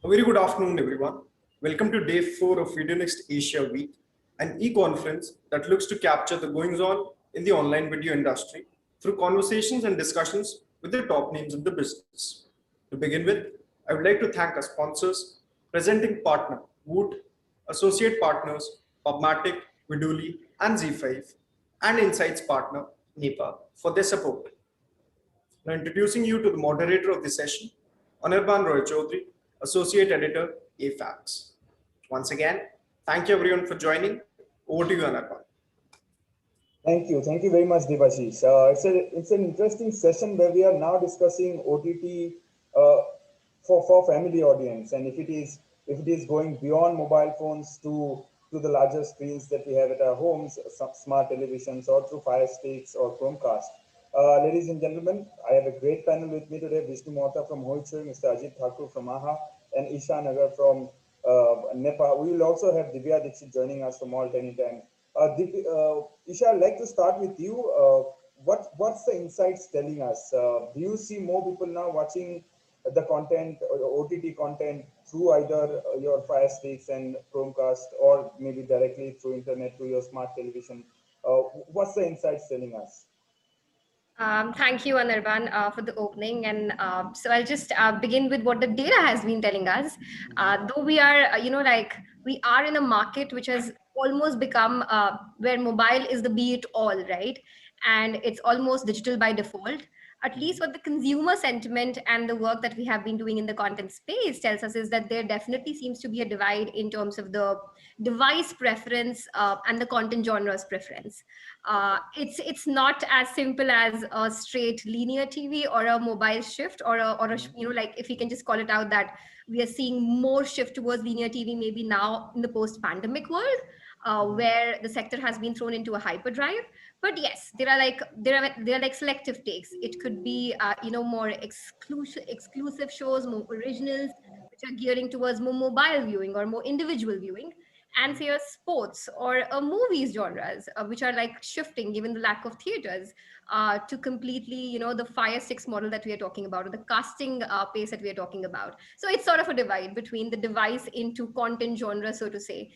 A very good afternoon, everyone. Welcome to day 4 of Video Next Asia Week, an e-conference that looks to capture the goings-on in the online video industry through conversations and discussions with the top names in the business. To begin with, I would like to thank our sponsors, presenting partner Woot, associate partners Pubmatic, Viduli, and Z5, and Insights partner NEPA for their support. Now introducing you to the moderator of the session, Anirban Roy Chaudhary, Associate Editor, AFAX. Once again, thank you everyone for joining. Over to you, Anirban. Thank you very much, Devashish. It's an interesting session where we are now discussing OTT for family audience, and if it is going beyond mobile phones to the larger screens that we have at our homes, some smart televisions, or through Fire Sticks or Chromecast. Ladies and gentlemen, I have a great panel with me today: Vishnu Mohta from Hoichoi, Mr. Ajit Thakur from AHA, and Isha Nagar from NEPA. We will also have Divya Dixit joining us from All10 Isha, I'd like to start with you. What's the insights telling us? Do you see more people now watching the content, or OTT content, through either your Fire Sticks and Chromecast, or maybe directly through internet to your smart television? What's the insights telling us? Thank you, Anirban, for the opening. And so I'll just begin with what the data has been telling us. Though we are, we are in a market which has almost become where mobile is the be it all, right? And it's almost digital by default. At least what the consumer sentiment and the work that we have been doing in the content space tells us is that there definitely seems to be a divide in terms of the device preference and the content genres preference. It's not as simple as a straight linear TV or a mobile shift or a like if we can just call it out that we are seeing more shift towards linear TV maybe now in the post-pandemic world. Where the sector has been thrown into a hyperdrive, but yes, there are like selective takes. It could be more exclusive shows, more originals, which are gearing towards more mobile viewing or more individual viewing, and say a sports or a movies genres, which are like shifting given the lack of theaters to completely the Fire Sticks model that we are talking about, or the casting pace that we are talking about. So it's sort of a divide between the device into content genre, so to say.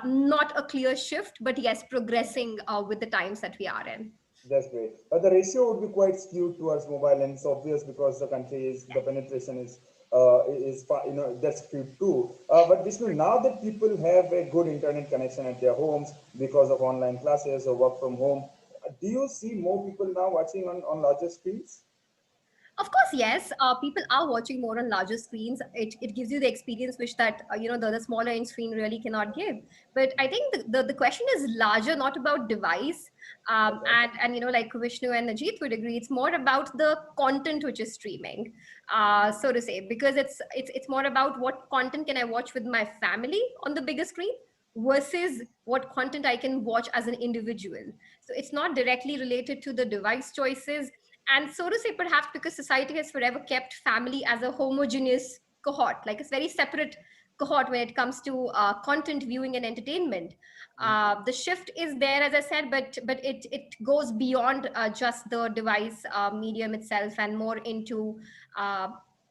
Not a clear shift, but yes, progressing with the times that we are in. That's great. The ratio would be quite skewed towards mobile, and it's obvious because the penetration that's skewed too. But Vishnu, now that people have a good internet connection at their homes because of online classes or work from home, do you see more people now watching on larger screens? Of course, yes. People are watching more on larger screens. It gives you the experience which that the smaller end screen really cannot give. But I think the question is larger, not about device. And like Vishnu and Ajit would agree, it's more about the content which is streaming, so to say, because it's more about what content can I watch with my family on the bigger screen versus what content I can watch as an individual. So it's not directly related to the device choices, and so to say, perhaps because society has forever kept family as a homogeneous cohort, like a very separate cohort when it comes to content viewing and entertainment. The shift is there, as I said, but it goes beyond just the device medium itself and more into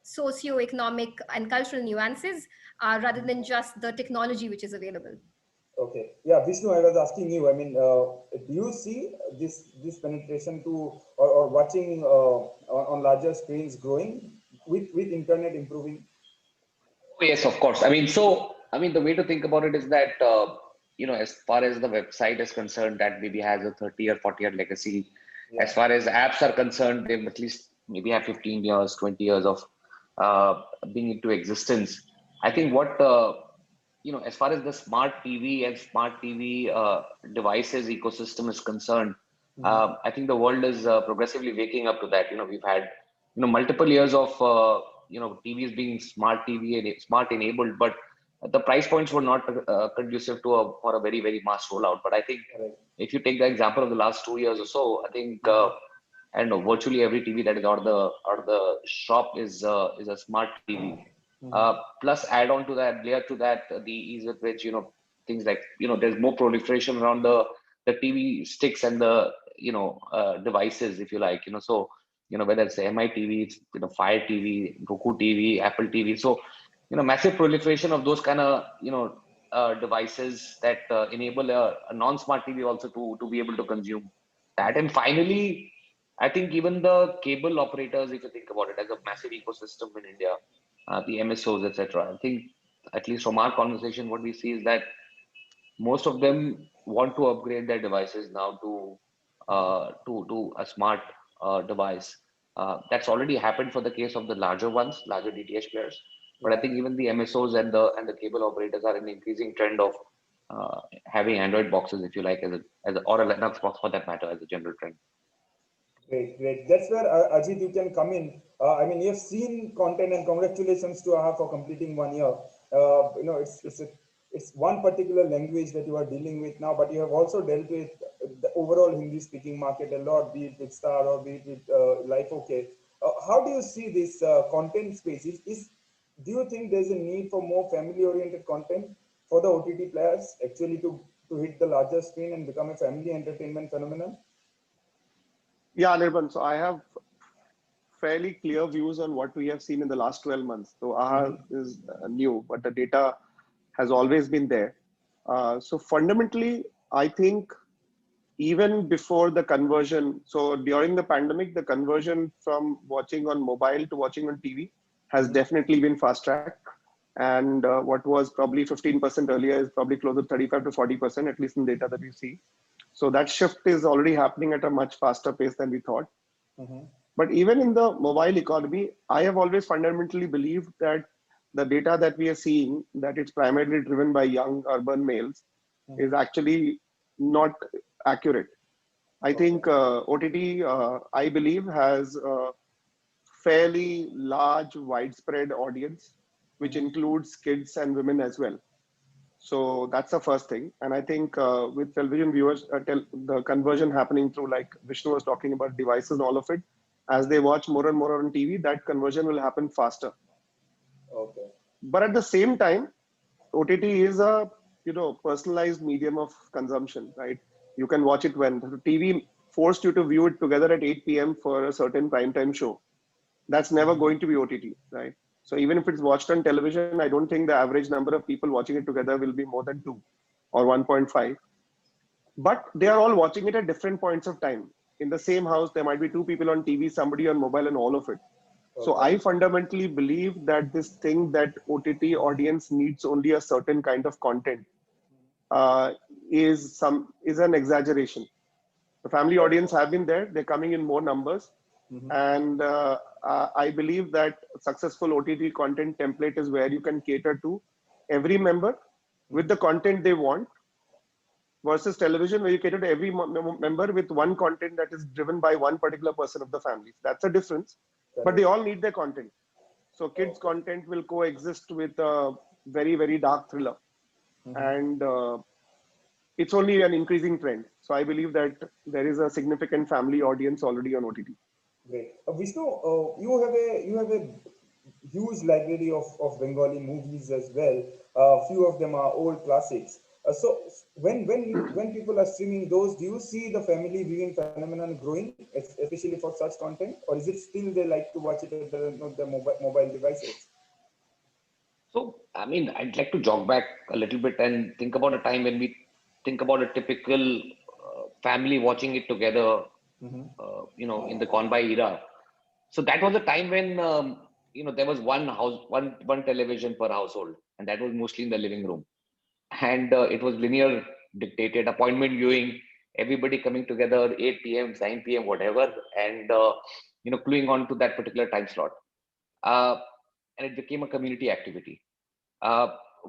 socio-economic and cultural nuances rather than just the technology which is available. Okay. Yeah, Vishnu, I was asking you. I mean, do you see this penetration to or watching on larger screens growing with internet improving? Oh, yes, of course. The way to think about it is that as far as the website is concerned, that maybe has a 30 or 40-year legacy. Yeah. As far as apps are concerned, they've at least maybe have 15 years, 20 years of being into existence. I think what as far as the smart TV and smart TV devices ecosystem is concerned, I think the world is progressively waking up to that. We've had multiple years of TVs being smart TV and smart enabled, but the price points were not conducive to for a very, very mass rollout. But I think if you take the example of the last 2 years or so, I think I don't know, virtually every TV that is out of the shop is a smart TV. Plus add on to that, layer to that, the ease with which things like there's more proliferation around the TV sticks and the devices, if you like, so whether it's the MI TV, it's Fire TV, Roku TV, Apple TV. So massive proliferation of those kind of, devices that enable a non-smart TV also to be able to consume that. And finally, I think even the cable operators, if you think about it, as a massive ecosystem in India, the MSOs, etc. I think, at least from our conversation, what we see is that most of them want to upgrade their devices now to a smart device. That's already happened for the case of the larger ones, larger DTH players. But I think even the MSOs and the cable operators are in an increasing trend of having Android boxes, if you like, or a Linux box for that matter, as a general trend. Great, great. That's where Ajit, you can come in. I mean, you've seen content, and congratulations to AHA for completing 1 year. It's one particular language that you are dealing with now, but you have also dealt with the overall Hindi-speaking market a lot, be it with Star or be it with Life OK. How do you see this content space? Do you think there's a need for more family-oriented content for the OTT players actually to hit the larger screen and become a family entertainment phenomenon? Yeah, Anirban. So I have fairly clear views on what we have seen in the last 12 months. So AHA is new, but the data has always been there. So fundamentally, I think even before the conversion, so during the pandemic, the conversion from watching on mobile to watching on TV has definitely been fast tracked. And what was probably 15% earlier is probably closer to 35 to 40%, at least in data that we see. So that shift is already happening at a much faster pace than we thought. But even in the mobile economy, I have always fundamentally believed that the data that we are seeing, that it's primarily driven by young urban males, is actually not accurate. I think OTT, I believe, has a fairly large, widespread audience, which includes kids and women as well. So that's the first thing. And I think with television viewers, the conversion happening through, like Vishnu was talking about, devices and all of it, as they watch more and more on TV, that conversion will happen faster. Okay. But at the same time, OTT is a personalized medium of consumption, right? You can watch it when TV forced you to view it together at 8 p.m. for a certain primetime show. That's never going to be OTT, right? So even if it's watched on television, I don't think the average number of people watching it together will be more than 2 or 1.5. But they are all watching it at different points of time. In the same house, there might be 2 people on TV, somebody on mobile, and all of it. Okay. So I fundamentally believe that this thing that OTT audience needs only a certain kind of content is an exaggeration. The family audience have been there. They're coming in more numbers. And I believe that successful OTT content template is where you can cater to every member with the content they want, versus television where you cater to every member with one content that is driven by one particular person of the family. That's a difference, but they all need their content. So kids' content will coexist with a very, very dark thriller. And it's only an increasing trend. So I believe that there is a significant family audience already on OTT. Great. Vishnu, you have a huge library of Bengali movies as well. A few of them are old classics. So when people are streaming those, do you see the family viewing phenomenon growing, especially for such content, or is it still they like to watch it at the mobile devices? So I mean, I'd like to jog back a little bit and think about a time when we think about a typical family watching it together. In the gone by era. So that was a time when there was one television per household, and that was mostly in the living room, and it was linear dictated appointment viewing, everybody coming together 8 p.m., 9 p.m., whatever, and gluing on to that particular time slot, and it became a community activity.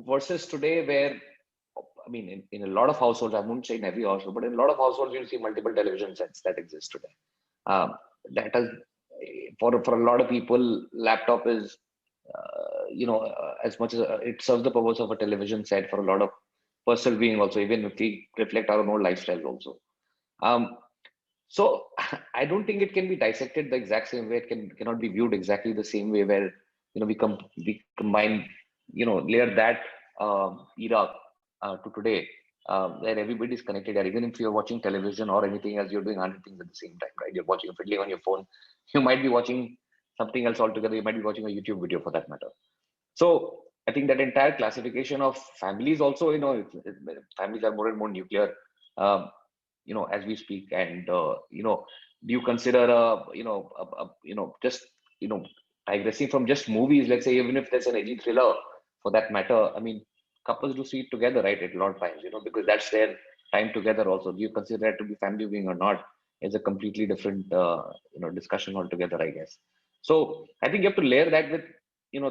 Versus today, where I mean, in a lot of households, I wouldn't say in every household, but in a lot of households, you'll see multiple television sets that exist today. That is, for a lot of people, laptop is, as much as it serves the purpose of a television set for a lot of personal viewing also, even if we reflect our own lifestyles also. So I don't think it can be dissected the exact same way. It cannot be viewed exactly the same way where, we combine, layer that era to today, where everybody's connected. Even if you're watching television or anything else, you're doing 100 things at the same time, right? You're watching a fiddling on your phone. You might be watching something else altogether. You might be watching a YouTube video for that matter. So I think that entire classification of families also, families are more and more nuclear, as we speak. And, do you consider, just, digressing from just movies, let's say, even if there's an edgy thriller for that matter, I mean, couples do see it together, right? At a lot of times, because that's their time together also. Do you consider that to be family viewing or not? Is a completely different, discussion altogether, I guess. So I think you have to layer that with,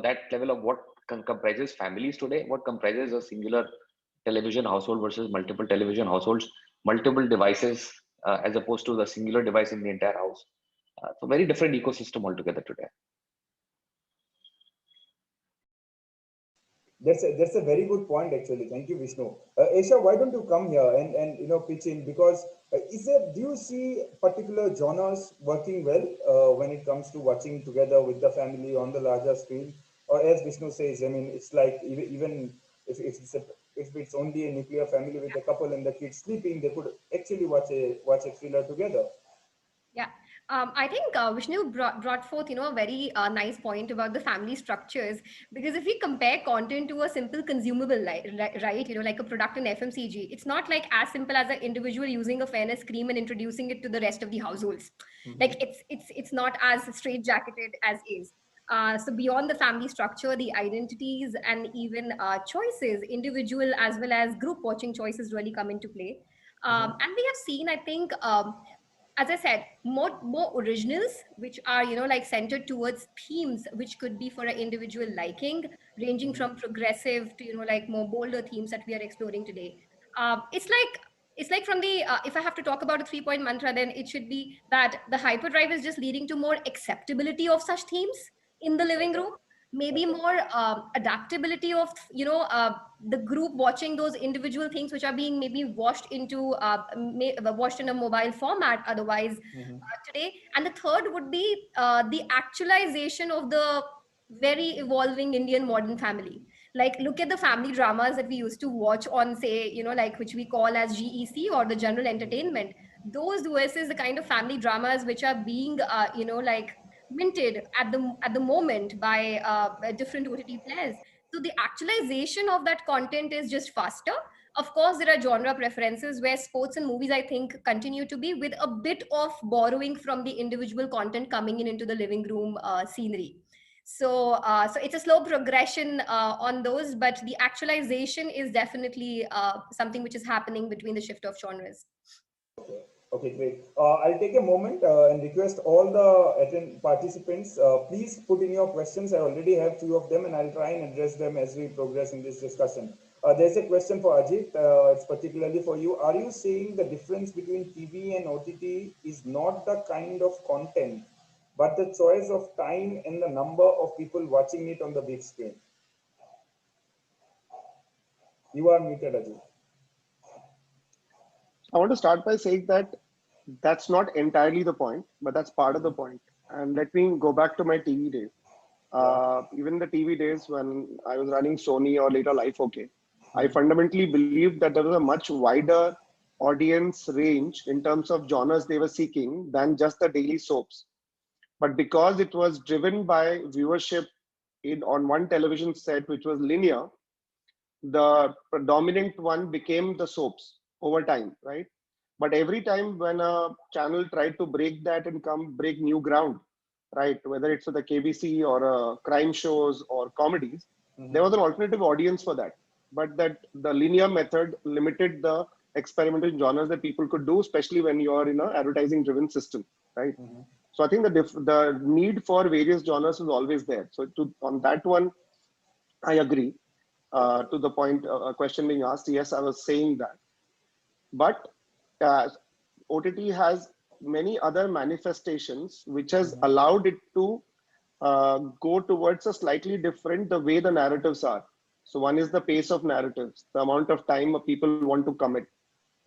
that level of what comprises families today, what comprises a singular television household versus multiple television households, multiple devices, as opposed to the singular device in the entire house. So very different ecosystem altogether today. That's a very good point actually. Thank you, Vishnu. Aisha, why don't you come here and pitch in, because do you see particular genres working well when it comes to watching together with the family on the larger screen? Or as Vishnu says, I mean, it's like even if it's only a nuclear family with a couple and the kids sleeping, they could actually watch a thriller together. Yeah, I think Vishnu brought forth, a very nice point about the family structures. Because if we compare content to a simple consumable, right, like a product in FMCG, it's not like as simple as an individual using a fairness cream and introducing it to the rest of the households. Like it's not as straitjacketed as is. So beyond the family structure, the identities and even choices, individual as well as group watching choices really come into play. And we have seen, I think, as I said, more originals, which are like centered towards themes which could be for an individual liking, ranging from progressive to like more bolder themes that we are exploring today. It's like from the if I have to talk about a 3 point mantra, then it should be that the hyperdrive is just leading to more acceptability of such themes in the living room, maybe more adaptability of the group watching those individual things which are being maybe washed in a mobile format otherwise today. And the third would be the actualization of the very evolving Indian modern family. Like, look at the family dramas that we used to watch on, say, like, which we call as GEC or the general entertainment. Those versus the kind of family dramas which are being like minted at the moment by different OTT players. So the actualization of that content is just faster. Of course, there are genre preferences where sports and movies, I think, continue to be with a bit of borrowing from the individual content coming in into the living room scenery. So it's a slow progression on those, but the actualization is definitely something which is happening between the shift of genres. Okay, great. I'll take a moment and request all the participants, please put in your questions. I already have few of them and I'll try and address them as we progress in this discussion. There's a question for Ajit. It's particularly for you. Are you saying the difference between TV and OTT is not the kind of content, but the choice of time and the number of people watching it on the big screen? You are muted, Ajit. I want to start by saying that that's not entirely the point, but that's part of the point. And let me go back to my TV days. Even the TV days when I was running Sony or later Life OK, I fundamentally believed that there was a much wider audience range in terms of genres they were seeking than just the daily soaps. But because it was driven by viewership on one television set, which was linear, the predominant one became the soaps over time, right? But every time when a channel tried to break that and break new ground, right, whether it's for the KBC or crime shows or comedies, there was an alternative audience for that. But that the linear method limited the experimental genres that people could do, especially when you're in an advertising-driven system, right? So I think the need for various genres is always there. So on that one, I agree. To the point, a question being asked, yes, I was saying that. But OTT has many other manifestations which has allowed it to go towards a slightly different the way the narratives are. So one is the pace of narratives, the amount of time people want to commit.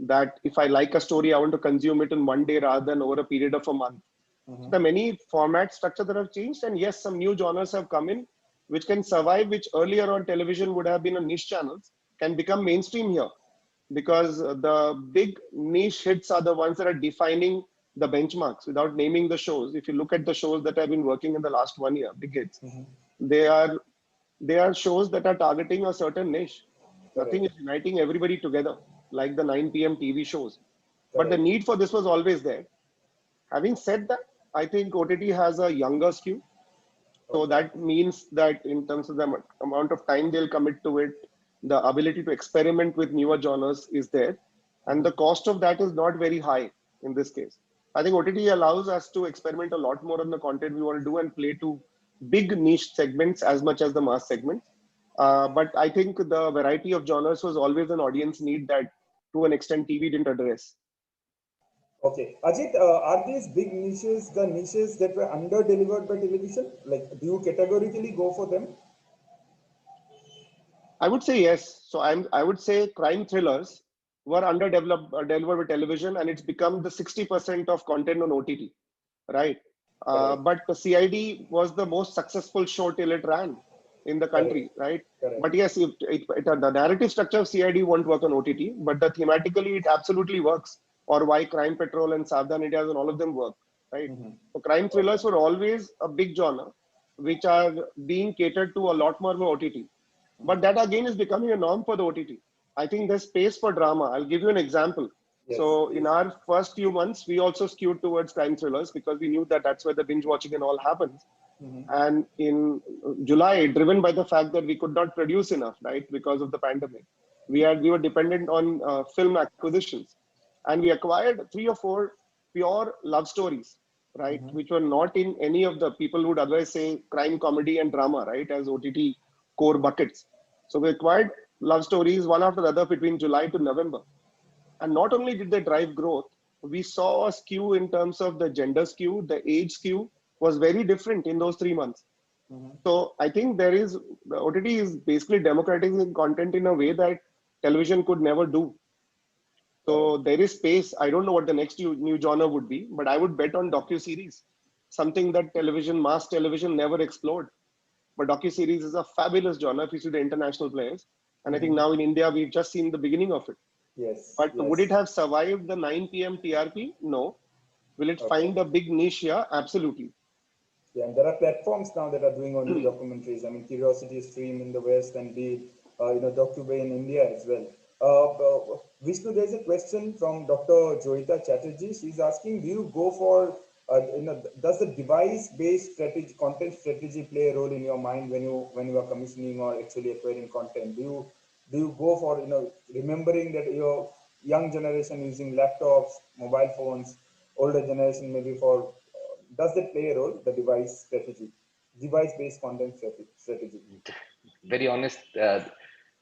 That if I like a story, I want to consume it in one day rather than over a period of a month. So there are many format structures that have changed, and yes, some new genres have come in which can survive, which earlier on television would have been on niche channels, can become mainstream here. Because the big niche hits are the ones that are defining the benchmarks without naming the shows. If you look at the shows that have been working in the last 1 year, big hits, they are they are shows that are targeting a certain niche. Correct. Nothing is uniting everybody together like the 9 p.m. TV shows. But the Correct. need for this was always there. Having said that, I think OTT has a younger skew. So Okay. that means that in terms of the amount of time they'll commit to it, the ability to experiment with newer genres is there. And the cost of that is not very high in this case. I think OTT allows us to experiment a lot more on the content we want to do and play to big niche segments as much as the mass segments. But I think the variety of genres was always an audience need that to an extent TV didn't address. Okay. Ajit, are these big niches the niches that were under delivered by television? Like, do you categorically go for them? I would say yes. So I would say crime thrillers were underdeveloped delivered with television, and it's become the 60% of content on OTT, right? Correct. But the CID was the most successful show till it ran in the Correct. country, right? Correct. But yes, the narrative structure of CID won't work on OTT, but the thematically it absolutely works. Or why Crime Patrol and Savdhan Indias and all of them work, right? So crime thrillers were always a big genre, which are being catered to a lot more by OTT. But that again is becoming a norm for the OTT. I think there's space for drama. I'll give you an example. Yes, So in please. our first few months, we also skewed towards crime thrillers because we knew that that's where the binge watching and all happens. And in July, driven by the fact that we could not produce enough, right, because of the pandemic, we were dependent on film acquisitions, and we acquired 3 or 4 pure love stories, right, which were not in any of the people would otherwise say crime, comedy, and drama, right, as OTT core buckets. So we acquired love stories one after the other between July to November. And not only did they drive growth, we saw a skew in terms of the gender skew, the age skew was very different in those 3 months. So I think the OTT is basically democratizing content in a way that television could never do. So there is space. I don't know what the next new genre would be, but I would bet on docu-series, something that mass television never explored. But docu-series is a fabulous genre if you see the international players. And I think now in India, we've just seen the beginning of it. Yes. But Yes. would it have survived the 9 p.m. TRP? No. Will it find a big niche here? Absolutely. Yeah, and there are platforms now that are doing only documentaries. I mean, Curiosity Stream in the West and the Docubay in India as well. Vishnu, there's a question from Dr. Joyita Chatterjee. She's asking, do you go for does the device-based strategy, content strategy, play a role in your mind when you are commissioning or actually acquiring content? Do you go for remembering that your young generation using laptops, mobile phones, older generation maybe for does that play a role, the device-based content strategy? Very honest, I've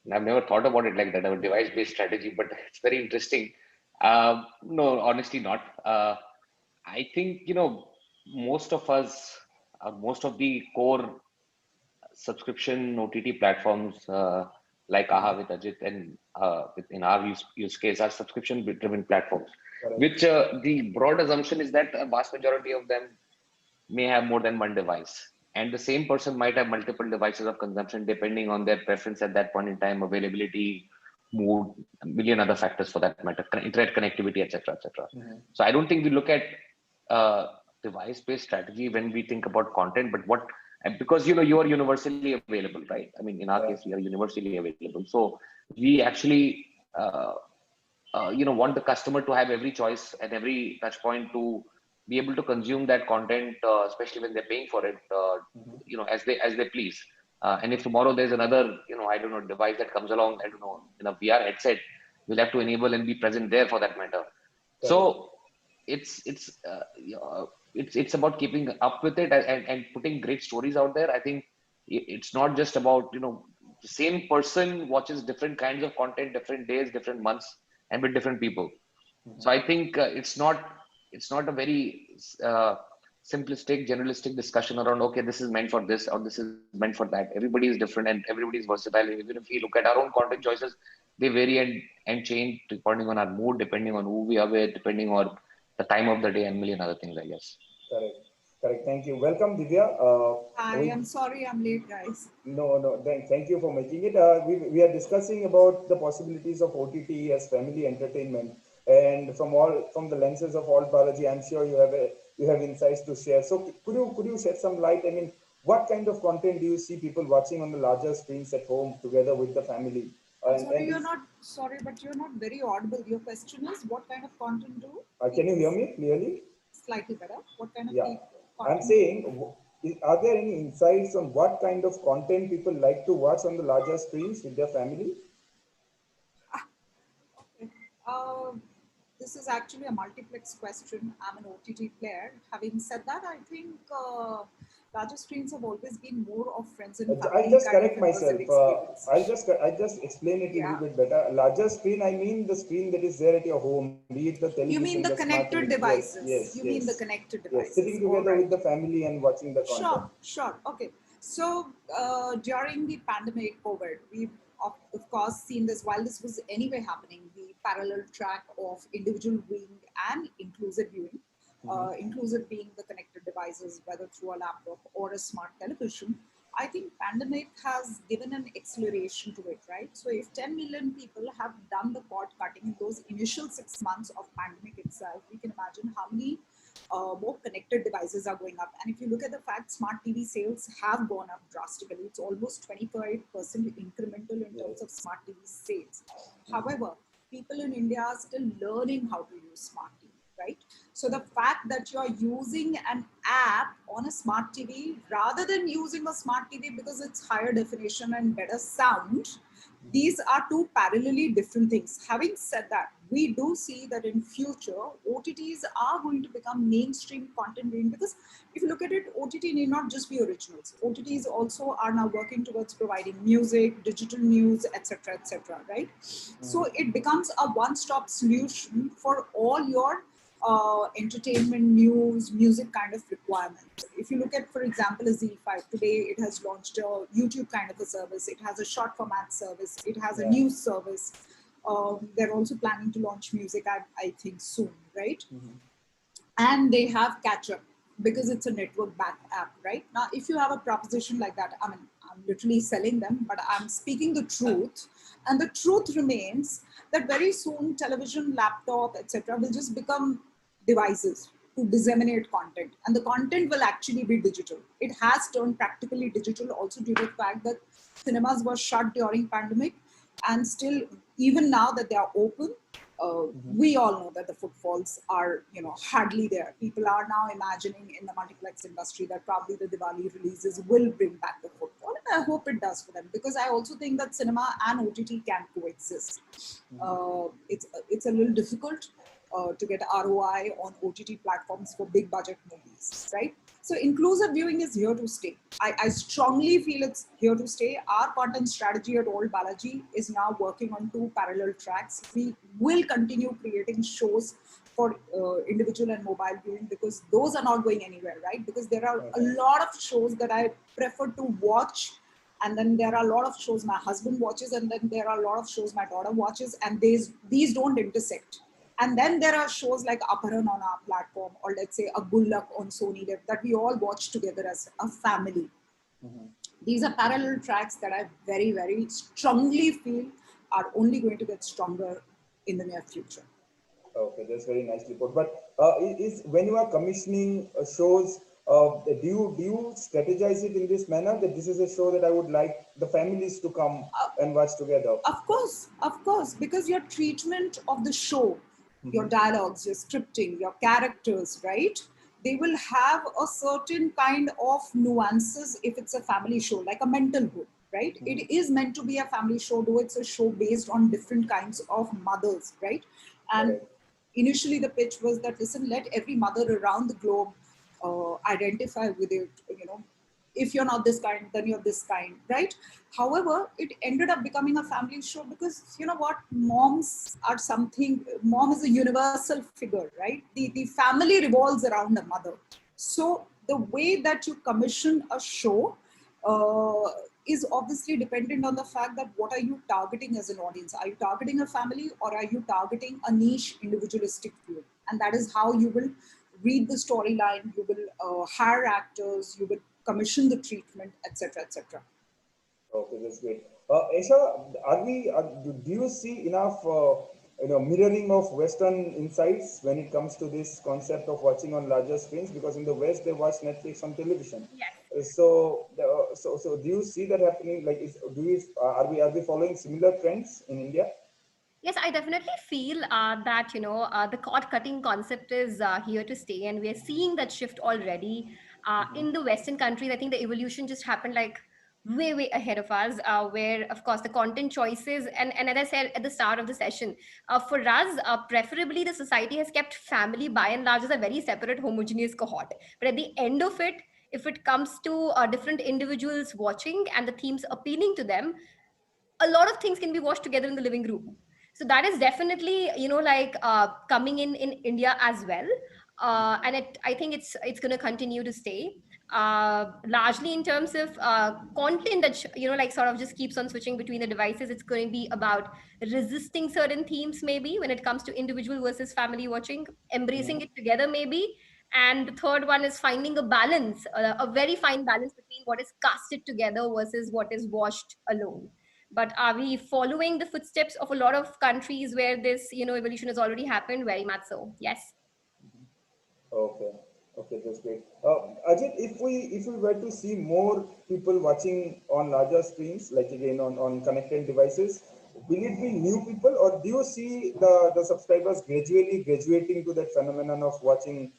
never thought about it like that, a device-based strategy, but it's very interesting. No, honestly not. I think, most of us, most of the core subscription OTT platforms like AHA with Ajit and in our use case are subscription-driven platforms, Correct. which the broad assumption is that a vast majority of them may have more than one device. And the same person might have multiple devices of consumption depending on their preference at that point in time, availability, mood, a million other factors for that matter, internet connectivity, etc., etc. So I don't think we look at device-based strategy when we think about content, but because you are universally available, right? I mean, in our case, we are universally available. So we actually want the customer to have every choice at every touch point to be able to consume that content, especially when they're paying for it, as they please. And if tomorrow there's another, I don't know, device that comes along, I don't know, in a VR headset, we'll have to enable and be present there for that matter. So it's about keeping up with it and putting great stories out there. I think it's not just about, the same person watches different kinds of content, different days, different months, and with different people. So I think it's not a very simplistic, generalistic discussion around, okay, this is meant for this or this is meant for that. Everybody is different and everybody is versatile. Even if we look at our own content choices, they vary and change depending on our mood, depending on who we are with, depending on the time of the day, and a million other things, I guess. Correct. Correct. Thank you. Welcome, Divya. I'm sorry I'm late, guys. No. Thank you for making it. We are discussing about the possibilities of OTT as family entertainment, and from the lenses of Alt Balaji, I'm sure you have insights to share. So could you shed some light? I mean, what kind of content do you see people watching on the larger screens at home together with the family? Sorry, sorry, but you're not very audible. Your question is what kind of content do? Can you hear me clearly? Slightly better. What kind of Yeah. I'm content? saying, are there any insights on what kind of content people like to watch on the larger screens with their family? Uh, this is actually a multiplex question. I'm an OTT player. Having said that, I think larger screens have always been more of friends and family. I'll just kind correct of myself. experience. I'll just explain it a Yeah. little bit better. Larger screen, I mean the screen that is there at your home, be it the television, You mean the smart connected TV. devices? Yes, You yes, mean the yes. connected Yes, devices? sitting together with the family and watching the content. Sure. Okay. So during the pandemic, COVID, we've of course seen this. While this was anyway happening, the parallel track of individual viewing and inclusive viewing. Inclusive being the connected devices, whether through a laptop or a smart television. I think pandemic has given an acceleration to it, right? So if 10 million people have done the cord cutting in those initial 6 months of pandemic itself, we can imagine how many more connected devices are going up. And if you look at the fact, smart TV sales have gone up drastically. It's almost 25% incremental in terms of smart TV sales. However, people in India are still learning how to use smart TV, right? So the fact that you are using an app on a smart TV rather than using a smart TV because it's higher definition and better sound, these are two parallelly different things. Having said that, we do see that in future, OTTs are going to become mainstream content viewing because if you look at it, OTT need not just be originals. OTTs also are now working towards providing music, digital news, etc., right? So it becomes a one-stop solution for all your entertainment, news, music kind of requirements. If you look at, for example, a Z5, today it has launched a YouTube kind of a service. It has a short format service. It has a news service. They're also planning to launch music, I think, soon, right? And they have catch up because it's a network backed app, right? Now, if you have a proposition like that, I mean, I'm literally selling them, but I'm speaking the truth. And the truth remains that very soon television, laptop, etc., will just become devices to disseminate content. And the content will actually be digital. It has turned practically digital also due to the fact that cinemas were shut during pandemic and still, even now that they are open, we all know that the footfalls are, hardly there. People are now imagining in the multiplex industry that probably the Diwali releases will bring back the footfall, and I hope it does for them because I also think that cinema and OTT can coexist. It's a little difficult to get ROI on OTT platforms for big budget movies, right? So inclusive viewing is here to stay. I strongly feel it's here to stay. Our content strategy at Old Balaji is now working on two parallel tracks. We will continue creating shows for individual and mobile viewing because those are not going anywhere, right? Because there are a lot of shows that I prefer to watch, and then there are a lot of shows my husband watches, and then there are a lot of shows my daughter watches, and these don't intersect. And then there are shows like Aparan on our platform, or let's say a Gullak on Sony Live that we all watch together as a family. These are parallel tracks that I very, very strongly feel are only going to get stronger in the near future. Okay, that's very nicely put. But is when you are commissioning shows, do you strategize it in this manner that this is a show that I would like the families to come and watch together? Of course, because your treatment of the show, your dialogues, your scripting, your characters, right? They will have a certain kind of nuances if it's a family show, like a mental hood, right? It is meant to be a family show, though it's a show based on different kinds of mothers, right? And initially the pitch was that, listen, let every mother around the globe identify with it, if you're not this kind, then you're this kind, right? However, it ended up becoming a family show because, you know what, mom is a universal figure, right? The family revolves around a mother. So the way that you commission a show is obviously dependent on the fact that what are you targeting as an audience? Are you targeting a family, or are you targeting a niche individualistic view? And that is how you will read the storyline, you will hire actors, you will commission the treatment, etc., etc. Okay, that's great. Esha, do you see enough mirroring of Western insights when it comes to this concept of watching on larger screens? Because in the West, they watch Netflix on television. Yes. So do you see that happening? Like, are we following similar trends in India? Yes, I definitely feel that the cord cutting concept is here to stay, and we are seeing that shift already in the Western countries. I think the evolution just happened like way ahead of us, where of course the content choices and as I said at the start of the session, for us, preferably the society has kept family by and large as a very separate homogeneous cohort. But at the end of it, if it comes to different individuals watching and the themes appealing to them, a lot of things can be watched together in the living room. So that is definitely coming in India as well. And I think it's going to continue to stay largely in terms of content that sort of just keeps on switching between the devices. It's going to be about resisting certain themes, maybe when it comes to individual versus family watching, embracing it together maybe. And the third one is finding a balance, a very fine balance between what is casted together versus what is watched alone. But are we following the footsteps of a lot of countries where this evolution has already happened? Very much so, yes. Okay, okay, that's great. Ajit, if we were to see more people watching on larger screens, like again on connected devices, will it be new people, or do you see the subscribers gradually graduating to that phenomenon of watching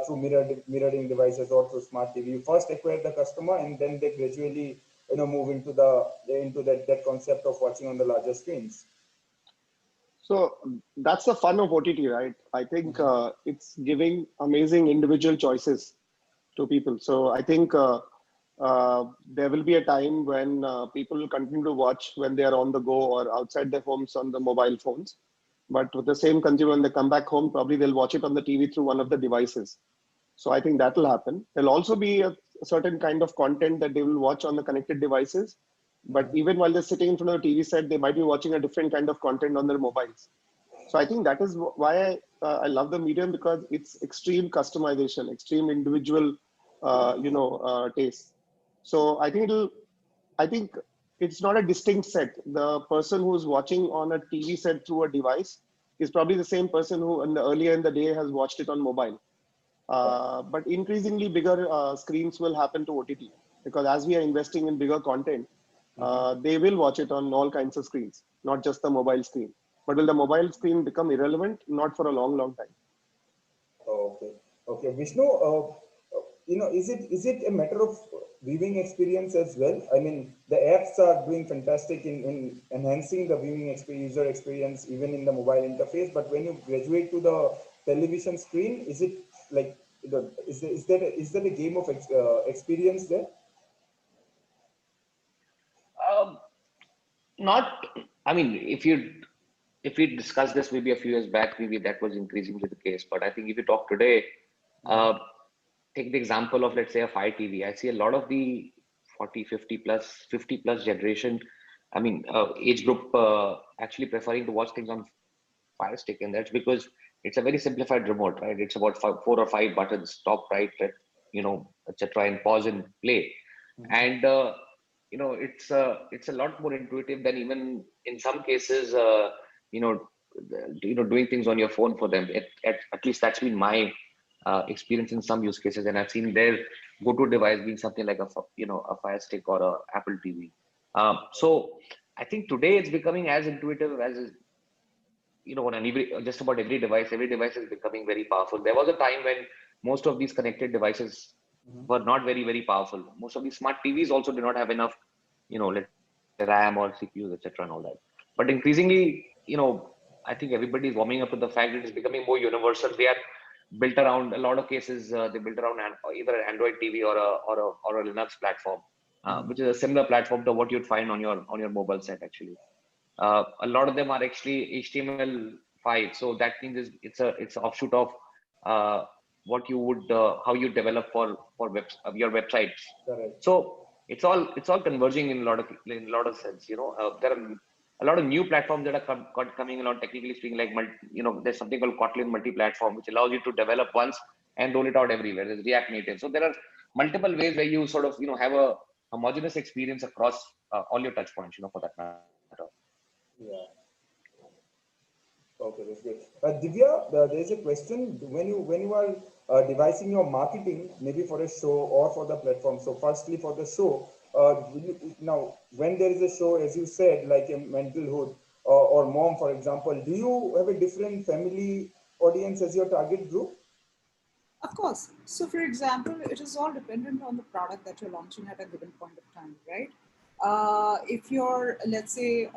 through mirroring devices or through smart TV? You first acquire the customer, and then they gradually move into that concept of watching on the larger screens. So that's the fun of OTT, right? I think it's giving amazing individual choices to people. So I think there will be a time when people will continue to watch when they are on the go or outside their homes on the mobile phones. But with the same consumer, when they come back home, probably they'll watch it on the TV through one of the devices. So I think that will happen. There'll also be a certain kind of content that they will watch on the connected devices. But even while they're sitting in front of the TV set, they might be watching a different kind of content on their mobiles. So I think that is why I love the medium, because it's extreme customization, extreme individual, taste. So I think it's not a distinct set. The person who's watching on a TV set through a device is probably the same person who earlier in the day has watched it on mobile. But increasingly bigger screens will happen to OTT, because as we are investing in bigger content, they will watch it on all kinds of screens, not just the mobile screen. But will the mobile screen become irrelevant? Not for a long time. Okay, okay, Vishnu. Is it a matter of viewing experience as well? I mean, the apps are doing fantastic in enhancing the viewing user experience, even in the mobile interface. But when you graduate to the television screen, is it like is there a game of experience there? Um, Not, I mean, if we discussed this maybe a few years back, maybe that was increasingly the case. But I think if you talk today, uh, take the example of, let's say, a Fire TV. I see a lot of the 40, 50 plus generation, I mean, age group actually preferring to watch things on Fire Stick, and that's because it's a very simplified remote, right? It's about four or five buttons: stop, right, etc., and pause and play. And it's a lot more intuitive than, even in some cases, you know doing things on your phone for them. At least that's been my experience in some use cases, and I've seen their go-to device being something like a Fire Stick or a Apple TV. So I think today it's becoming as intuitive as is, on just about every device. Every device is becoming very powerful. There was a time when most of these connected devices were not very powerful. Most of these smart TVs also do not have enough, let's say, RAM or CPUs, etc., and all that. But increasingly, I think everybody is warming up to the fact that it's becoming more universal. They are built around, a lot of cases, they built around either an Android TV or a Linux platform, which is a similar platform to what you'd find on your mobile set, actually. A lot of them are actually HTML5, so that means it's an offshoot of what you would how you develop for your websites. Correct. So it's all converging in a lot of sense. There are a lot of new platforms that are coming along. Technically speaking, like there's something called Kotlin multi-platform, which allows you to develop once and roll it out everywhere. There's React Native, so there are multiple ways where you sort of have a homogeneous experience across all your touch points. For that matter. Yeah. Okay, that's great. Divya, there is a question. When you are devising your marketing, maybe for a show or for the platform. So, firstly, for the show, now when there is a show, as you said, like a mentalhood or mom, for example, do you have a different family audience as your target group? Of course. So, for example, it is all dependent on the product that you're launching at a given point of time, right? If you're, let's say,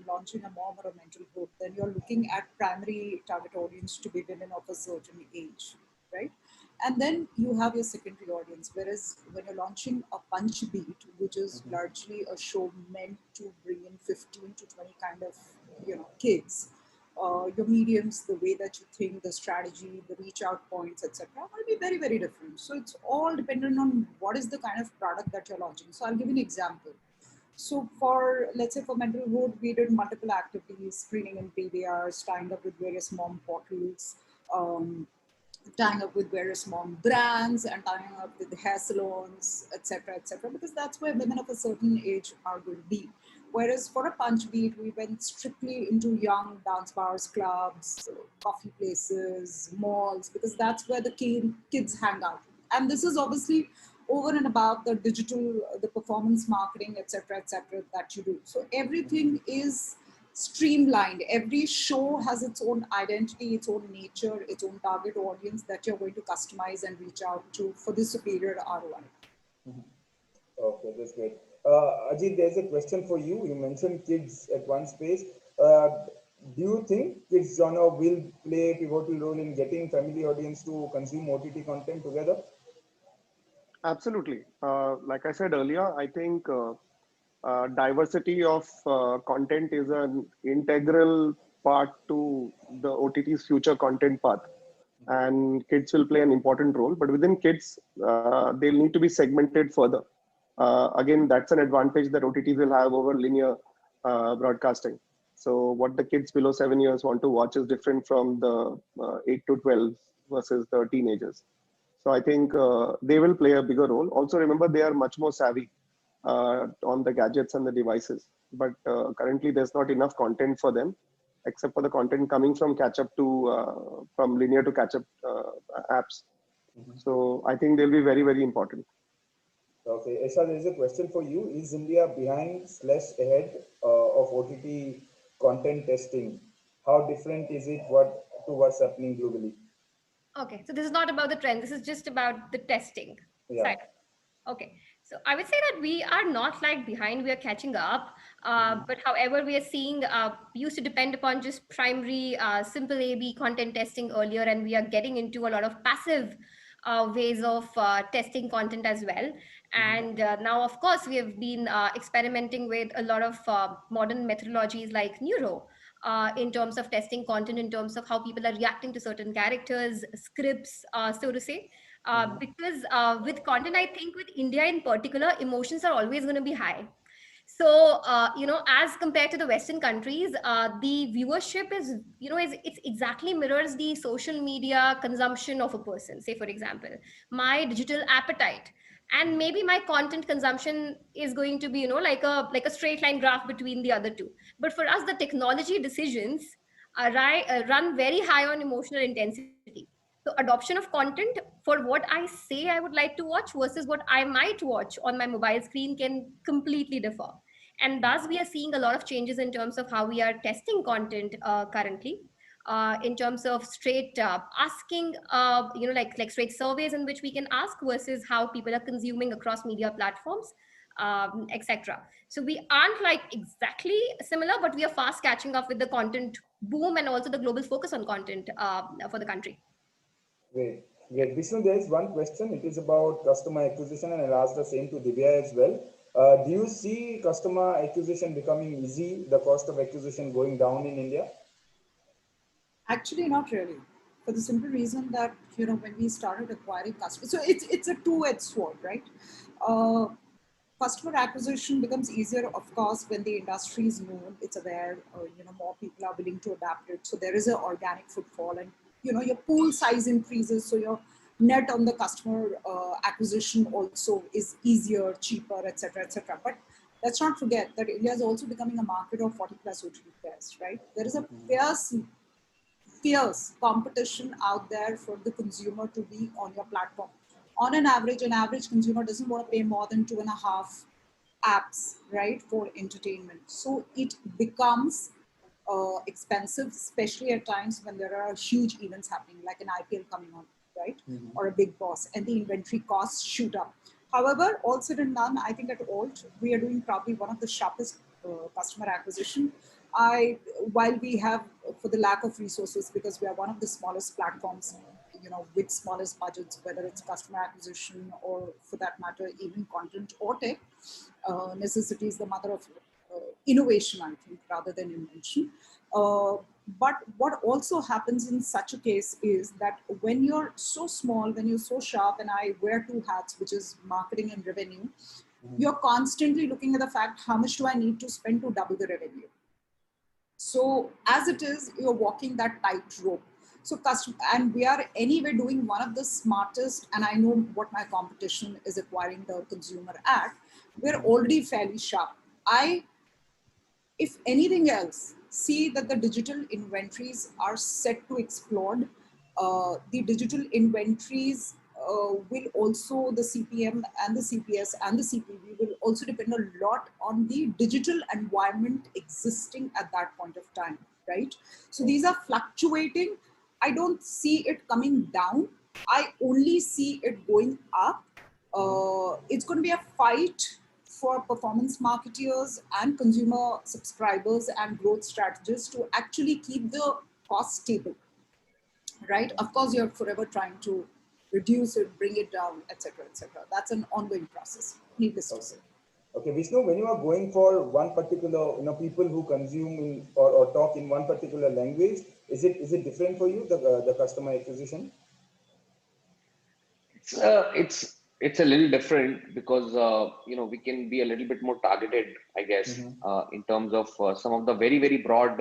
launching a mom or a mental group, then you're looking at primary target audience to be women of a certain age, right? And then you have your secondary audience. Whereas when you're launching a punch beat, which is largely a show meant to bring in 15 to 20 kind of, kids, your mediums, the way that you think, the strategy, the reach out points, etc., will be very, very different. So it's all dependent on what is the kind of product that you're launching. So I'll give you an example. So for, let's say for mental health, we did multiple activities, screening in PBRs, tying up with various mom portals, tying up with various mom brands and tying up with the hair salons, etc., because that's where women of a certain age are going to be. Whereas for a punch beat, we went strictly into young dance bars, clubs, coffee places, malls, because that's where the kids hang out. And this is obviously over and above the digital, the performance marketing, etc., that you do. So everything is streamlined. Every show has its own identity, its own nature, its own target audience that you're going to customize and reach out to for the superior ROI. Okay, that's great. Ajit, there's a question for you. You mentioned kids at one space. Uh, do you think kids genre will play a pivotal role in getting family audience to consume OTT content together? Absolutely. Like I said earlier, I think diversity of content is an integral part to the OTT's future content path. And kids will play an important role. But within kids, they'll need to be segmented further. Again, that's an advantage that OTTs will have over linear broadcasting. So what the kids below 7 years want to watch is different from the 8 to 12 versus the teenagers. So I think they will play a bigger role. Also, remember they are much more savvy on the gadgets and the devices. But currently, there's not enough content for them, except for the content coming from catch up to from linear to catch up apps. So I think they'll be very, very important. Okay, Esha, there is a question for you. Is India behind slash ahead of OTT content testing? How different is it to what's happening globally? Okay, so this is not about the trend. This is just about the testing Yeah. side. Okay, so I would say that we are not like behind, we are catching up. But however, we are seeing, we used to depend upon just primary, simple A/B content testing earlier, and we are getting into a lot of passive ways of testing content as well. And now, of course, we have been experimenting with a lot of modern methodologies like Neuro. In terms of testing content, in terms of how people are reacting to certain characters, scripts, so to say. Because with content, I think with India in particular, emotions are always going to be high. So, as compared to the Western countries, the viewership it's exactly mirrors the social media consumption of a person. Say, for example, my digital appetite and maybe my content consumption is going to be, like a straight line graph between the other two. But for us, the technology decisions run very high on emotional intensity. So adoption of content for what I say I would like to watch versus what I might watch on my mobile screen can completely differ. And thus, we are seeing a lot of changes in terms of how we are testing content currently. In terms of straight asking, like straight surveys in which we can ask versus how people are consuming across media platforms, etc. So we aren't like exactly similar, but we are fast catching up with the content boom and also the global focus on content for the country. Great. Great. Vishnu, there is one question. It is about customer acquisition, and I'll ask the same to Divya as well. Do you see customer acquisition becoming easy, the cost of acquisition going down in India? Actually, not really. For the simple reason that, when we started acquiring customers, so it's a two-edged sword, right? Uh, Customer acquisition becomes easier, of course, when the industry is known, it's aware, more people are willing to adapt it. So there is an organic footfall, and your pool size increases, so your net on the customer acquisition also is easier, cheaper, etc. But let's not forget that India is also becoming a market of 40 plus OTT players, right? There is a fierce fierce competition out there for the consumer to be on your platform. On an average consumer doesn't want to pay more than 2.5 apps, right, for entertainment. So it becomes expensive, especially at times when there are huge events happening, like an IPL coming on, right, or a Big Boss, and the inventory costs shoot up. However, all said and done, I think at Alt, we are doing probably one of the sharpest customer acquisition. While we have, for the lack of resources, because we are one of the smallest platforms, with smallest budgets, whether it's customer acquisition or, for that matter, even content or tech, necessity is the mother of innovation, I think, rather than invention. But what also happens in such a case is that when you're so small, when you're so sharp, and I wear two hats, which is marketing and revenue, you're constantly looking at the fact, how much do I need to spend to double the revenue? So as it is, you're walking that tightrope. So and we are anyway doing one of the smartest, and I know what my competition is acquiring the consumer at. We're already fairly sharp. If anything else, see that the digital inventories are set to explode. The digital inventories will also, the CPM and the CPS and the CPV will also depend a lot on the digital environment existing at that point of time, right? So these are fluctuating. I don't see it coming down. I only see it going up. It's going to be a fight for performance marketeers and consumer subscribers and growth strategists to actually keep the cost stable, right? Of course, you're forever trying to reduce it, bring it down, etc., etc. That's an ongoing process, needless to say. Okay, Vishnu, when you are going for one particular, people who consume or talk in one particular language, is it different for you, the customer acquisition? It's a little different because we can be a little bit more targeted, I guess, in terms of some of the very, very broad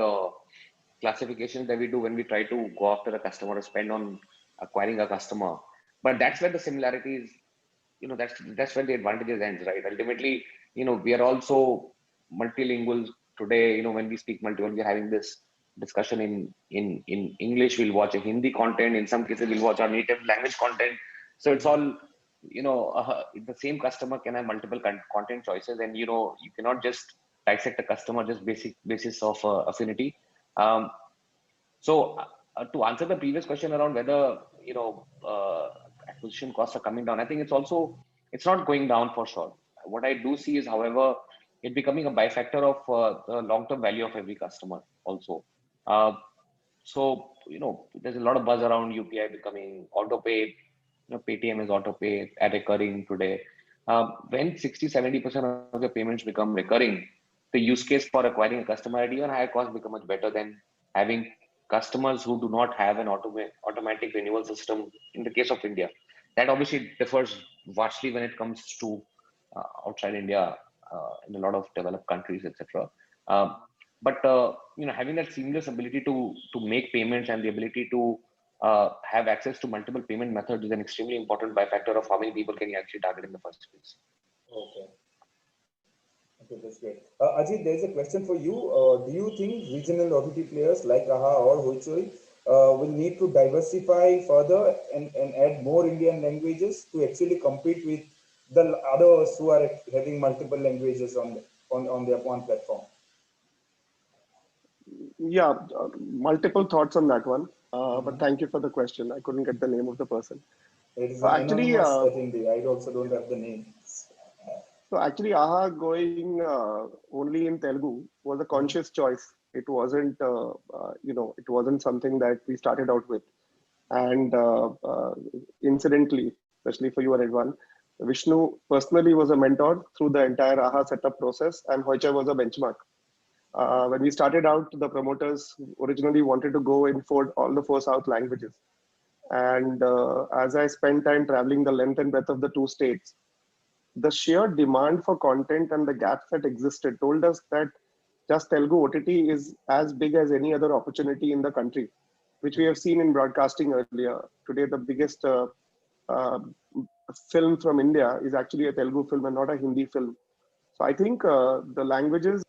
classifications that we do when we try to go after a customer or spend on acquiring a customer. But that's where the similarities, that's where the advantages ends, right? Ultimately, we are also multilingual today. When we speak when we're having this discussion in English, we'll watch a Hindi content. In some cases, we'll watch our native language content. So it's all, the same customer can have multiple content choices, and you cannot just dissect a customer just basis of affinity. So to answer the previous question around whether acquisition costs are coming down, I think it's not going down for sure. What I do see is, however, it becoming a bifactor of the long-term value of every customer also. So there's a lot of buzz around UPI becoming auto-pay. Paytm is auto-pay at recurring today. When 60-70% of the payments become recurring, the use case for acquiring a customer at even higher cost become much better than having customers who do not have an automatic renewal system in the case of India. That obviously differs vastly when it comes to outside India, in a lot of developed countries, etc. But having that seamless ability to make payments and the ability to have access to multiple payment methods is an extremely important bifactor of how many people can you actually target in the first place. Okay. Okay, that's great. Ajit, there's a question for you. Do you think regional OTT players like AHA or Hoichoi will need to diversify further and add more Indian languages to actually compete with the others who are having multiple languages on their one platform? Yeah, multiple thoughts on that one. But thank you for the question. I couldn't get the name of the person. It is Actually, anonymous attendee. I also don't have the name. So actually, AHA going only in Telugu was a conscious choice. It wasn't, it wasn't something that we started out with. And incidentally, especially for you, Redwan, Vishnu personally was a mentor through the entire AHA setup process, and Hoichoi was a benchmark. When we started out, the promoters originally wanted to go in for all the 4 South languages. And as I spent time traveling the length and breadth of the 2 states, the sheer demand for content and the gaps that existed told us that just Telugu OTT is as big as any other opportunity in the country, which we have seen in broadcasting earlier. Today, the biggest film from India is actually a Telugu film and not a Hindi film. So I think the languages.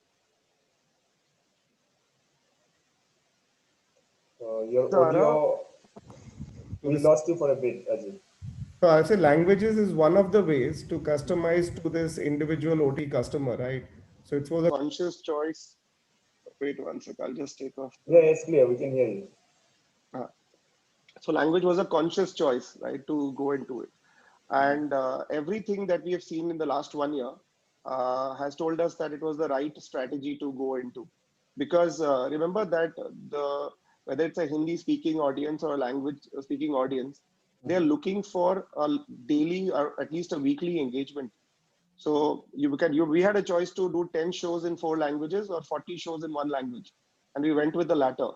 Your audio, we lost you for a bit, Ajay. So I say languages is one of the ways to customize to this individual OT customer, right? So it was a Conscious choice. Wait one sec, I'll just take off. Yeah, it's clear. We can hear you. So language was a conscious choice, right, to go into it. And everything that we have seen in the last 1 year has told us that it was the right strategy to go into. Because remember that whether it's a Hindi speaking audience or a language speaking audience, they're looking for a daily or at least a weekly engagement. So we had a choice to do 10 shows in 4 languages or 40 shows in 1 language. And we went with the latter.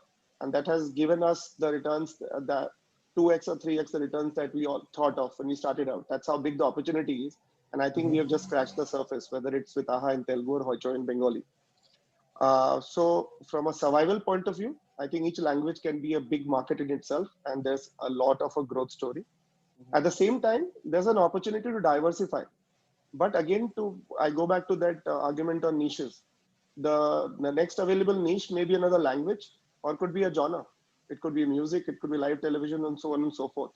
And that has given us the returns, the 2x or 3x the returns that we all thought of when we started out. That's how big the opportunity is. And I think we have just scratched the surface, whether it's with AHA in Telugu or Hoichoi in Bengali. So from a survival point of view, I think each language can be a big market in itself. And there's a lot of a growth story. At the same time, there's an opportunity to diversify. But again, I go back to that argument on niches. The next available niche may be another language or could be a genre. It could be music, it could be live television and so on and so forth.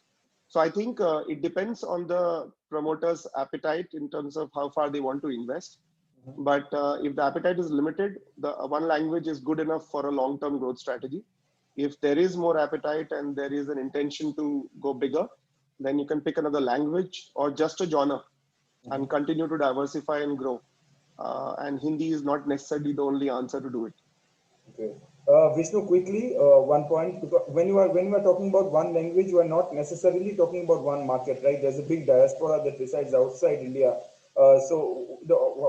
So I think it depends on the promoter's appetite in terms of how far they want to invest. But if the appetite is limited, the one language is good enough for a long-term growth strategy. If there is more appetite and there is an intention to go bigger, then you can pick another language or just a genre and continue to diversify and grow. And Hindi is not necessarily the only answer to do it. Okay. Vishnu, quickly, one point, because when you are talking about one language, you are not necessarily talking about one market, right? There's a big diaspora that resides outside India. So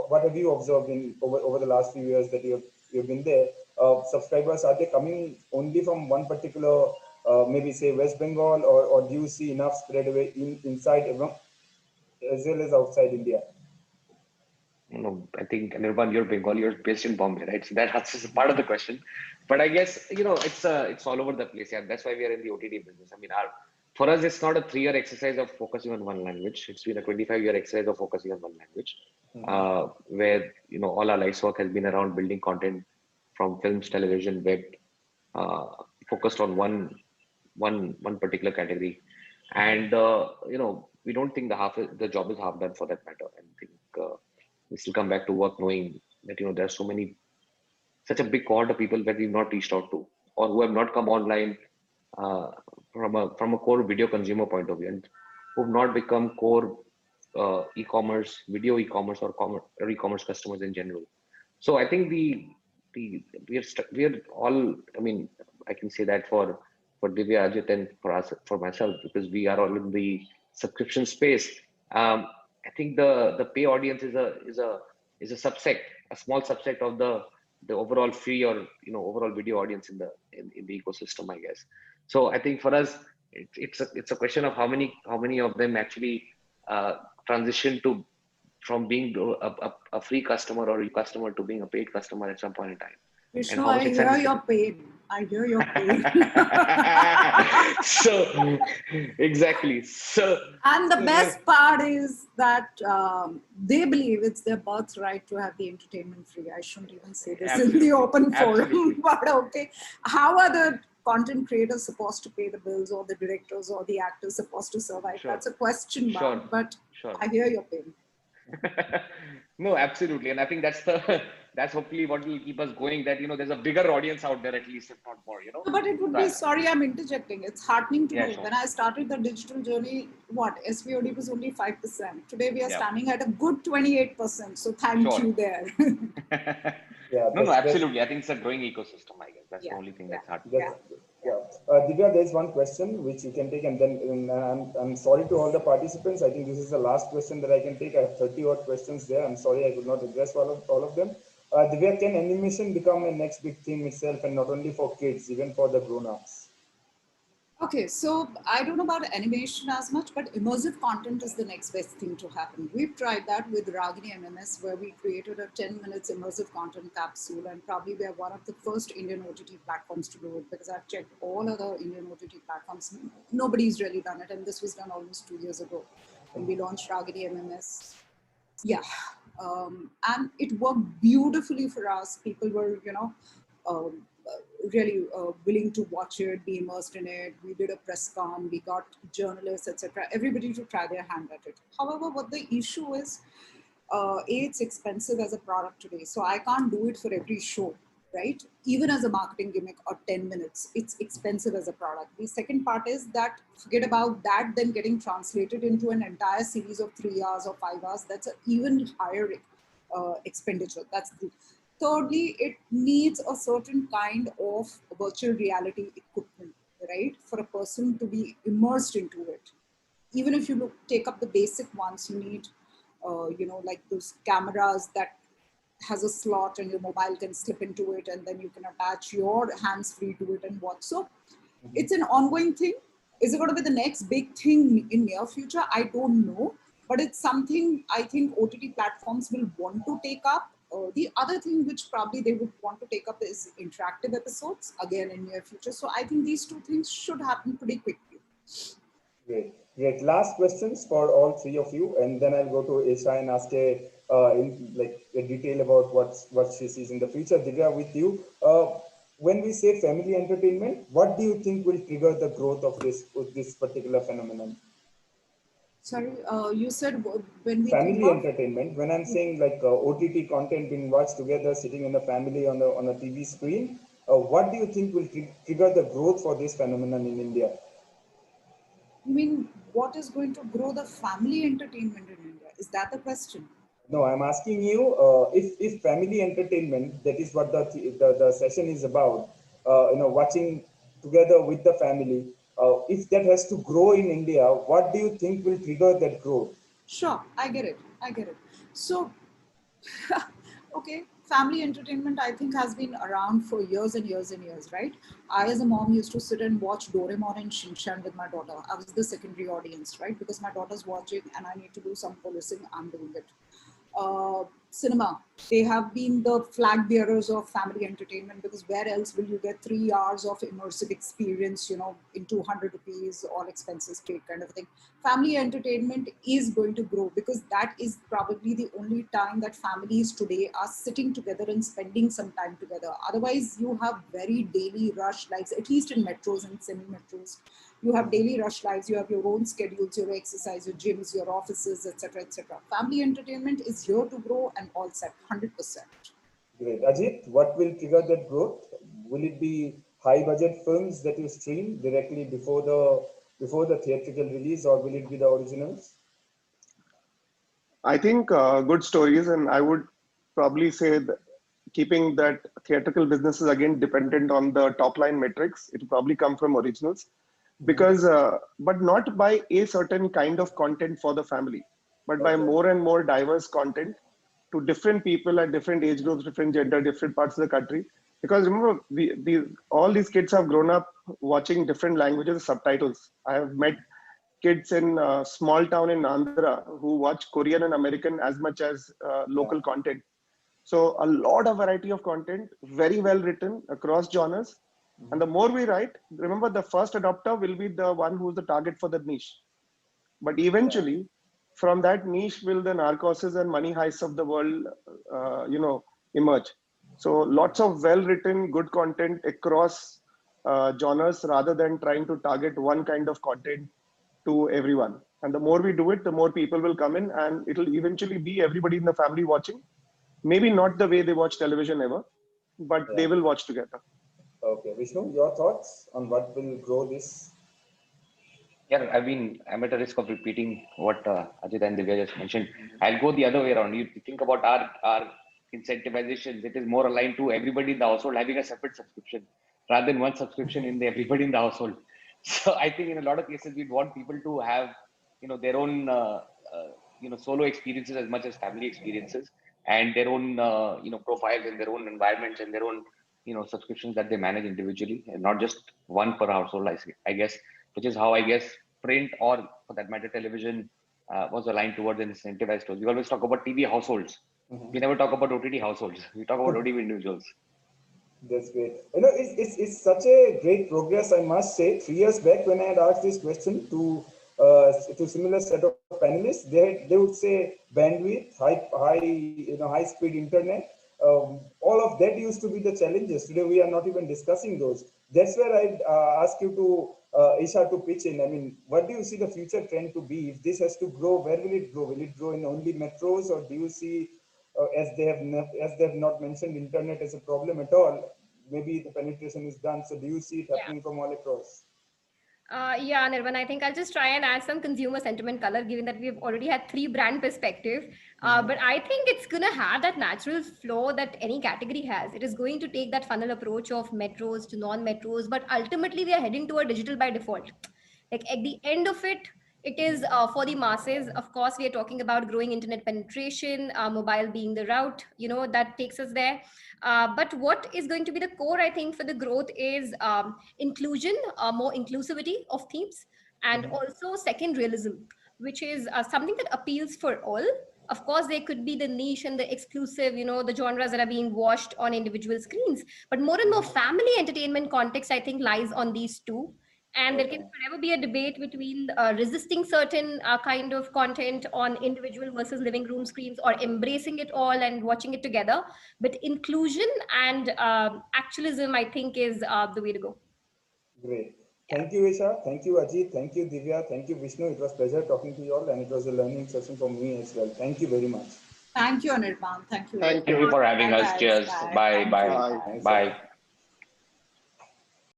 what have you observed over the last few years that you've been there? Subscribers, are they coming only from one particular, maybe say West Bengal, or do you see enough spread away inside as well as outside India? No, I think Anirban, you're Bengali, you're based in Bombay, right? So that's part of the question. But I guess it's all over the place. Yeah, that's why we are in the OTT business. I mean, for us, it's not a 3-year exercise of focusing on one language. It's been a 25-year exercise of focusing on one language, where all our life's work has been around building content from films, television, web, focused on one particular category. And we don't think the job is half done for that matter. I think we still come back to work knowing that there's such a big cohort of people that we've not reached out to, or who have not come online from a core video consumer point of view, and who've not become core e-commerce, video e-commerce, or e-commerce customers in general. So I think we are all. I mean, I can say that for Divya, Ajit, and for myself, because we are all in the subscription space. I think the pay audience is a subset, a small subset of the overall free or overall video audience in the ecosystem, I guess. So I think for us, it's a question of how many of them actually transition from being a free customer or a customer to being a paid customer at some point in time. Vishnu, I hear your pain. I hear your pain. So exactly. So and the best part is that they believe it's their birthright to have the entertainment free. I shouldn't even say this in the open forum, but okay. How are the content creators supposed to pay the bills, or the directors or the actors supposed to survive? Sure. That's a question mark, but I hear your pain. No, absolutely. And I think that's hopefully what will keep us going, that there's a bigger audience out there, at least, if not more, But it would be, sorry, I'm interjecting. It's heartening to know. Sure. When I started the digital journey, SVOD was only 5%. Today we are standing at a good 28%. So thank you there. Yeah, absolutely. I think it's a growing ecosystem, I guess. That's the only thing that's heartening. Divya, there's one question which you can take, and then I'm sorry to all the participants. I think this is the last question that I can take. I have 30 odd questions there. I'm sorry I could not address all of them. Divya, can animation become a next big thing itself, and not only for kids, even for the grown-ups? Okay, so I don't know about animation as much, but immersive content is the next best thing to happen. We've tried that with Ragini MMS, where we created a 10 minutes immersive content capsule, and probably we are one of the first Indian OTT platforms to do it, because I've checked all other Indian OTT platforms. Nobody's really done it, and this was done almost 2 years ago when we launched Ragini MMS. Yeah, and it worked beautifully for us. People were, really willing to watch it, be immersed in it. We did a press con, we got journalists, etc. Everybody to try their hand at it. However, what the issue is, it's expensive as a product today. So I can't do it for every show, right? Even as a marketing gimmick or 10 minutes, it's expensive as a product. The second part is that forget about that, then getting translated into an entire series of 3 hours or 5 hours, that's an even higher expenditure. That's the thirdly, it needs a certain kind of virtual reality equipment, right? For a person to be immersed into it. Even if you take up the basic ones, you need, like those cameras that has a slot and your mobile can slip into it and then you can attach your hands free to it and watch. So it's an ongoing thing. Is it going to be the next big thing in near future? I don't know, but it's something I think OTT platforms will want to take up. The other thing which probably they would want to take up is interactive episodes again in near future. So I think these two things should happen pretty quickly. Great, great. Last questions for all three of you, and then I'll go to Isha and ask a detail about what she sees in the future. Divya, with you, when we say family entertainment, what do you think will trigger the growth of this particular phenomenon? Sorry, you said when we Family think of entertainment. When I'm saying like OTT content being watched together, sitting in a family on a TV screen, what do you think will trigger the growth for this phenomenon in India? you mean what is going to grow the family entertainment in India? Is that the question? No, I'm asking you if family entertainment, that is what the session is about, watching together with the family, if that has to grow in India, what do you think will trigger that growth? Sure, I get it. I get it. So, okay, family entertainment I think has been around for years and years and years, right? I, as a mom, used to sit and watch Doraemon and Shinchan with my daughter. I was the secondary audience, right? Because my daughter's watching and I need to do some policing, I'm doing it. Cinema, they have been the flag bearers of family entertainment, because where else will you get 3 hours of immersive experience, in 200 rupees, all expenses paid kind of thing. Family entertainment is going to grow because that is probably the only time that families today are sitting together and spending some time together. Otherwise, you have very daily rush lives, at least in metros and semi-metros. You have daily rush lives, you have your own schedules, your exercise, your gyms, your offices, etc., etc. Family entertainment is here to grow and all set, 100%. Great. Ajit, what will trigger that growth? Will it be high budget films that you stream directly before the theatrical release, or will it be the originals? I think good stories, and I would probably say that keeping that theatrical business is again dependent on the top line metrics. It will probably come from originals, because but not by a certain kind of content for the family, but by more and more diverse content to different people at different age groups, different gender, different parts of the country. Because remember, all these kids have grown up watching different languages, subtitles. I have met kids in a small town in Andhra who watch Korean and American as much as local content. So a lot of variety of content, very well written across genres. And the more we write, remember, the first adopter will be the one who's the target for the niche. But eventually, from that niche will the narcoses and money heists of the world, emerge. So lots of well-written, good content across genres, rather than trying to target one kind of content to everyone. And the more we do it, the more people will come in, and it'll eventually be everybody in the family watching. Maybe not the way they watch television ever, but they will watch together. Okay, Vishnu, your thoughts on what will grow this? Yeah, I mean, I'm at a risk of repeating what Ajit and Divya just mentioned. I'll go the other way around. You think about our incentivizations, it is more aligned to everybody in the household having a separate subscription rather than one subscription in everybody in the household. So I think in a lot of cases, we'd want people to have, their own, solo experiences as much as family experiences, and their own, profiles and their own environments and their own, subscriptions that they manage individually, and not just one per household, I guess, which is how I guess print, or for that matter, television was aligned towards and incentivized towards. We always talk about TV households. We never talk about OTT households. We talk about OTT individuals. That's great. It's such a great progress, I must say. 3 years back, when I had asked this question to similar set of panelists, they would say bandwidth, high speed internet. all of that used to be the challenges. Today we are not even discussing those. That's where I ask you to Isha to pitch in. I mean, what do you see the future trend to be? If this has to grow, where will it grow? Will it grow in only metros, or do you see, as they have not mentioned internet as a problem at all, maybe the penetration is done. So do you see it happening from all across? Yeah, Nirvan, I think I'll just try and add some consumer sentiment color, given that we've already had 3 brand perspective. But I think it's going to have that natural flow that any category has. It is going to take that funnel approach of metros to non-metros, but ultimately we are heading toward digital by default. Like at the end of it, it is for the masses. Of course, we are talking about growing internet penetration, mobile being the route, that takes us there. But what is going to be the core, I think, for the growth is inclusion, more inclusivity of themes, and also second realism, which is something that appeals for all. Of course, there could be the niche and the exclusive, the genres that are being watched on individual screens. But more and more family entertainment context, I think, lies on these two. And there can forever be a debate between resisting certain kind of content on individual versus living room screens, or embracing it all and watching it together. But inclusion and actualism, I think, is the way to go. Great. Thank you, Isha. Thank you, Ajit. Thank you, Divya. Thank you, Vishnu. It was a pleasure talking to you all, and it was a learning session for me as well. Thank you very much. Thank you, Anirban. Thank you. Thank Thank you for having us. Bye, Cheers. guys. Bye. Thank Bye. you. Thanks a Bye. lot.